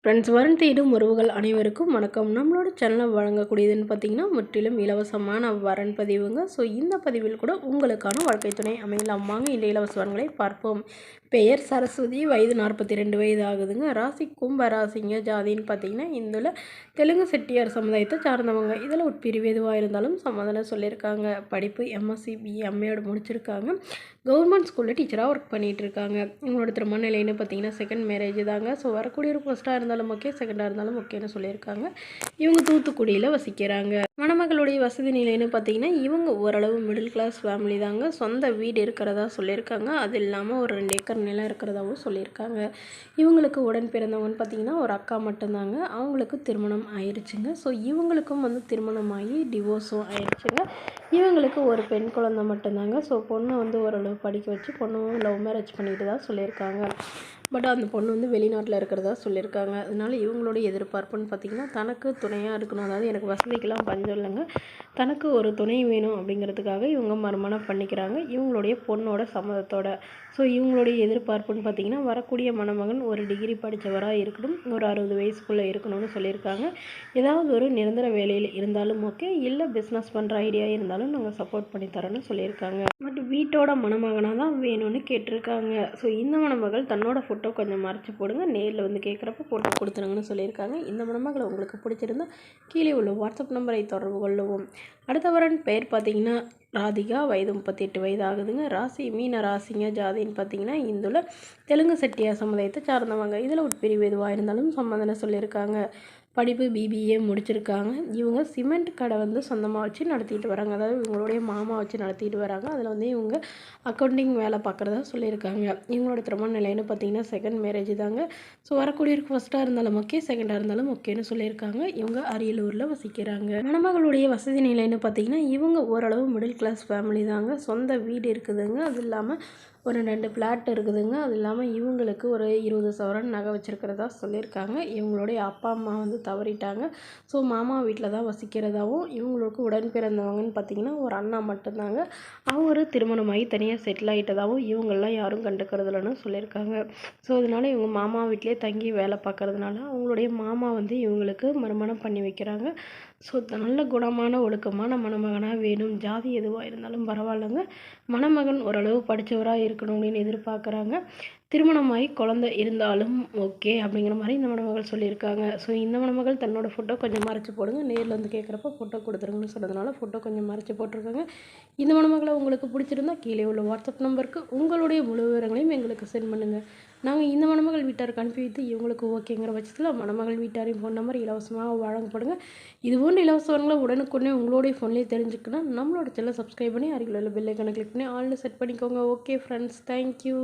Friends, வரும் தேடும் உறவுகள் அனைவருக்கும் வணக்கம். நம்மளோட சேனலில் வழங்கக்கூடியதுன்னு பார்த்தீங்கன்னா முற்றிலும் இலவசமான வரன் பதிவுங்க. ஸோ இந்த பதிவில் கூட உங்களுக்கான வாழ்க்கை துணை அமையலாம். வாங்க இந்த இலவச வரன்களை பார்ப்போம். பெயர் சரஸ்வதி, வயது 42 வயது ஆகுதுங்க. ராசி கும்ப ராசிங்க. ஜாதின்னு பார்த்தீங்கன்னா இந்துல தெலுங்கு செட்டியார் சமுதாயத்தை சார்ந்தவங்க. இதில் உட்பிரிவு எதுவாக இருந்தாலும் சமாதானம் சொல்லியிருக்காங்க. படிப்பு எம்எஸ்சி பிஏ எம்ஏயோட முடிச்சிருக்காங்க. கவர்மெண்ட் ஸ்கூலில் டீச்சராக ஒர்க் பண்ணிகிட்டு இருக்காங்க. இவங்களோட திருமண நிலைன்னு பார்த்தீங்கன்னா செகண்ட் மேரேஜ் தாங்க. ஸோ வரக்கூடிய ஒரு ஃபஸ்ட்டாக இருந்தாலும் ஓகே, செகண்டாக இருந்தாலும் ஓகேன்னு சொல்லியிருக்காங்க. இவங்க தூத்துக்குடியில் வசிக்கிறாங்க. மணமகளுடைய வசதி நிலைன்னு பார்த்தீங்கன்னா இவங்க ஓரளவு மிடில் கிளாஸ் ஃபேமிலி தாங்க. சொந்த வீடு இருக்கிறதா சொல்லியிருக்காங்க. அது இல்லாமல் ஒரு 2 ஏக்கர் நிலம் இருக்கிறதாவும் சொல்லியிருக்காங்க. இவங்களுக்கு உடன் பிறந்தவங்கன்னு பார்த்தீங்கன்னா ஒரு அக்கா மட்டும்தாங்க. அவங்களுக்கு திருமணம் ஆயிடுச்சுங்க. ஸோ இவங்களுக்கும் திருமணம் ஆகி டிவோர்ஸும் ஆயிடுச்சுங்க. இவங்களுக்கு ஒரு பெண் குழந்தை மட்டும்தாங்க. ஸோ பொண்ணை ஓரளவு படிக்க வச்சு பொண்ணும் லவ் மேரேஜ் பண்ணிட்டு தான் சொல்லியிருக்காங்க. பட் அந்த பொண்ணு வெளிநாட்டில் இருக்கிறதா சொல்லியிருக்காங்க. அதனால் இவங்களுடைய எதிர்பார்ப்புன்னு பார்த்திங்கன்னா தனக்கு துணையாக இருக்கணும். அதாவது எனக்கு வசதிக்கெல்லாம் பஞ்சம் இல்லைங்க, தனக்கு ஒரு துணை வேணும் அப்படிங்கிறதுக்காக இவங்க மறுமணம் பண்ணிக்கிறாங்க இவங்களுடைய பொண்ணோட சம்மதத்தோட. ஸோ இவங்களுடைய எதிர்பார்ப்புன்னு பார்த்திங்கன்னா வரக்கூடிய மணமகன் ஒரு டிகிரி படித்தவராக இருக்கணும், ஒரு 60 வயசுக்குள்ளே இருக்கணும்னு சொல்லியிருக்காங்க. ஏதாவது ஒரு நிரந்தர வேலையில் இருந்தாலும் ஓகே, இல்லை பிஸ்னஸ் பண்ணுற ஐடியா இருந்தாலும் நாங்கள் சப்போர்ட் பண்ணி தரோன்னு சொல்லியிருக்காங்க. பட் வீட்டோட மணமகனாக தான் வேணும்னு கேட்டிருக்காங்க. ஸோ இந்த மணமகள் தன்னோட ஃபோட்டோ கொஞ்சம் மறைச்சி போடுங்க, நேரில் கேட்குறப்ப ஃபோட்டோ கொடுத்துருங்கன்னு சொல்லியிருக்காங்க. இந்த மணமகளை உங்களுக்கு பிடிச்சிருந்தா கீழே உள்ள வாட்ஸ்அப் நம்பரை தொடர்பு கொள்ளவும். அடுத்த வரன் பெயர் பார்த்தீங்கன்னா ராதிகா, வயது 38 வயது ஆகுதுங்க. ராசி மீன ராசிங்க. ஜாதின்னு பார்த்தீங்கன்னா இந்துல தெலுங்கு செட்டியார் சமுதாயத்தை சார்ந்தவங்க. இதில் உட்பிரிவு எதுவாக இருந்தாலும் சம்மந்தம் சொல்லியிருக்காங்க. படிப்பு பிபிஏ முடிச்சிருக்காங்க. இவங்க சிமெண்ட் கடை சொந்தமாக வச்சு நடத்திட்டு வராங்க. அதாவது இவங்களுடைய மாமா வச்சு நடத்திட்டு வராங்க. அதில் இவங்க அக்கௌண்டிங் வேலை பார்க்குறதா சொல்லியிருக்காங்க. இவங்களோட திருமண நிலைன்னு பார்த்தீங்கன்னா செகண்ட் மேரேஜ் தாங்க. ஸோ வரக்கூடியவருக்கு ஃபஸ்ட்டாக இருந்தாலும் ஓகே, செகண்டாக இருந்தாலும் ஓகேன்னு சொல்லியிருக்காங்க. இவங்க அரியலூரில் வசிக்கிறாங்க. மணமகளுடைய வசதி நிலைன்னு பார்த்தீங்கன்னா இவங்க ஓரளவு மிடில் கிளாஸ் ஃபேமிலி தாங்க. சொந்த வீடு இருக்குதுங்க. அது இல்லாமல் ஒரு 2 ஃப்ளாட் இருக்குதுங்க. அது இல்லாமல் இவங்களுக்கு ஒரு 20 சவரன் நகை வச்சுருக்கிறதா சொல்லியிருக்காங்க. இவங்களுடைய அப்பா அம்மா தவறிட்டாங்க. ஸோ மாமா வீட்டில் தான் வசிக்கிறதாகவும், இவங்களுக்கு உடன் பிறந்தவங்கன்னு பார்த்திங்கன்னா ஒரு அண்ணா மட்டும்தாங்க. அவர் திருமணமாகி தனியாக செட்டில் ஆகிட்டதாகவும் இவங்கெல்லாம் யாரும் கண்டுக்கிறதில்லன்னு சொல்லியிருக்காங்க. ஸோ அதனால் இவங்க மாமா வீட்டிலே தங்கி வேலை பார்க்குறதுனால அவங்களுடைய மாமா இவங்களுக்கு மறுமணம் பண்ணி வைக்கிறாங்க. ஸோ நல்ல குணமான ஒழுக்கமான மணமகனாக வேணும். ஜாதி எதுவாக இருந்தாலும் பரவாயில்லைங்க, மணமகன் ஓரளவு படித்தவராக இருக்கணும் அப்படின்னு எதிர்பார்க்குறாங்க. திருமணமாகி குழந்தை இருந்தாலும் ஓகே அப்படிங்கிற மாதிரி இந்த மணமகள் சொல்லியிருக்காங்க. ஸோ இந்த மணமகள் தன்னோட ஃபோட்டோ கொஞ்சம் மறைச்சி போடுங்க, நேரில் கேட்குறப்ப ஃபோட்டோ கொடுத்துருங்கன்னு சொன்னதுனால ஃபோட்டோ கொஞ்சம் மறைச்சி போட்டிருக்காங்க. இந்த மணமகளை உங்களுக்கு பிடிச்சிருந்தா கீழே உள்ள வாட்ஸ்அப் நம்பருக்கு உங்களுடைய முழு விவரங்களையும் எங்களுக்கு சென்ட் பண்ணுங்கள். நாங்கள் இந்த மணமகள் வீட்டாருக்கு அனுப்பி வைத்து இவங்களுக்கு ஓகேங்கிற பட்சத்தில் மணமகள் வீட்டாரையும் ஃபோன் நம்பர் இலவசமாக வழங்கப்படுங்க. இது போன்ற இலவசங்களை உடனுக்குடனே உங்களுடைய ஃபோன்லேயே தெரிஞ்சுக்கணும். நம்மளோட சேனலை சப்ஸ்கிரைப் பண்ணி அருகில் உள்ள பெல் ஐக்கானை கிளிக் பண்ணி ஆல்னு செட் பண்ணிக்கோங்க. Okay friends, thank you.